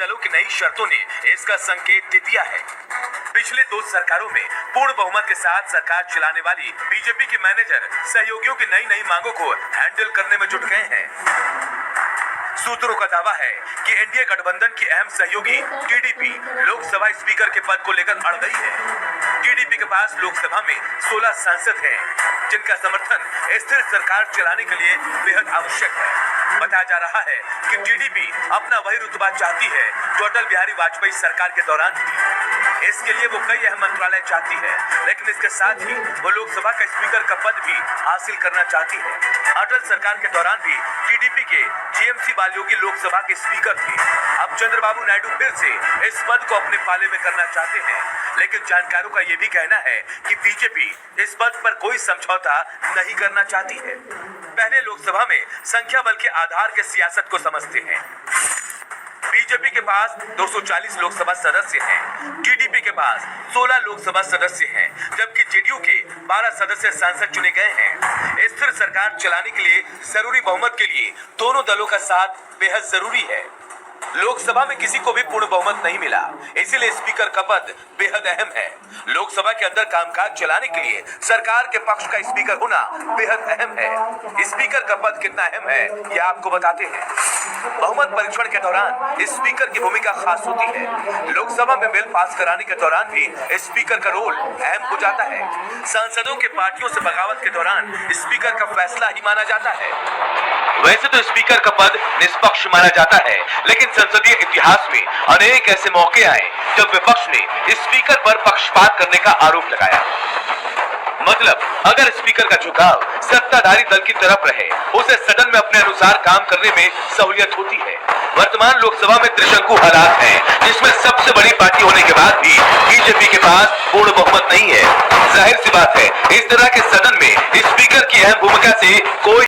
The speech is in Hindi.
दलों की नई शर्तों ने इसका संकेत दे दिया है। पिछले 2 सरकारों में पूर्ण बहुमत के साथ सरकार चलाने वाली बीजेपी के मैनेजर सहयोगियों की नई मांगों को हैंडल करने में जुट गए हैं। सूत्रों का दावा है कि एनडीए गठबंधन की अहम सहयोगी टीडीपी लोकसभा स्पीकर के पद को लेकर अड़ गई है। टीडीपी के पास लोकसभा में 16 सांसद हैं, जिनका समर्थन स्थिर सरकार चलाने के लिए बेहद आवश्यक है। बताया जा रहा है कि टीडीपी अपना वही रुतबा चाहती है जो अटल बिहारी वाजपेयी सरकार के दौरान थी। इसके लिए वो कई अहम मंत्रालय चाहती है, लेकिन इसके साथ ही वो लोकसभा का स्पीकर का पद भी हासिल करना चाहती है। अटल सरकार के दौरान भी टीडीपी के जीएमसी बालयोगी लोकसभा के स्पीकर थे। अब चंद्रबाबू नायडू फिर से इस पद को अपने पाले में करना चाहते हैं, लेकिन जानकारों का ये भी कहना है कि बीजेपी इस पद पर कोई समझौता नहीं करना चाहती है। पहले लोकसभा में संख्या बल के आधार के सियासत को समझते हैं। बीजेपी के पास 240 लोकसभा सदस्य हैं, टीडीपी के पास 16 लोकसभा सदस्य हैं, जबकि जेडीयू के 12 सदस्य सांसद चुने गए हैं। स्थिर सरकार चलाने के लिए जरूरी बहुमत के लिए दोनों दलों का साथ बेहद जरूरी है। लोकसभा में किसी को भी पूर्ण बहुमत नहीं मिला, इसीलिए स्पीकर का पद बेहद अहम है। लोकसभा के अंदर कामकाज चलाने के लिए सरकार के पक्ष का स्पीकर होना बेहद अहम है। स्पीकर का पद कितना अहम है, यह आपको बताते हैं। बहुमत परीक्षण के दौरान स्पीकर की भूमिका खास होती है। लोकसभा में बिल पास कराने के दौरान भी स्पीकर का रोल अहम हो जाता है। सांसदों के पार्टियों से बगावत के दौरान स्पीकर का फैसला ही माना जाता है। वैसे तो स्पीकर का पद निष्पक्ष माना जाता है, लेकिन संसदीय इतिहास में अनेक ऐसे मौके आए जब विपक्ष ने स्पीकर पर पक्षपात करने का आरोप लगाया। मतलब अगर स्पीकर का झुकाव सत्ताधारी दल की तरफ रहे, उसे सदन में अपने अनुसार काम करने में सहूलियत होती है। वर्तमान लोकसभा में त्रिशंकु हालात हैं, जिसमें सबसे बड़ी पार्टी होने के बाद भी बीजेपी के पास पूर्ण बहुमत नहीं है। जाहिर सी बात है, इस तरह के सदन में स्पीकर की अहम भूमिका से कोई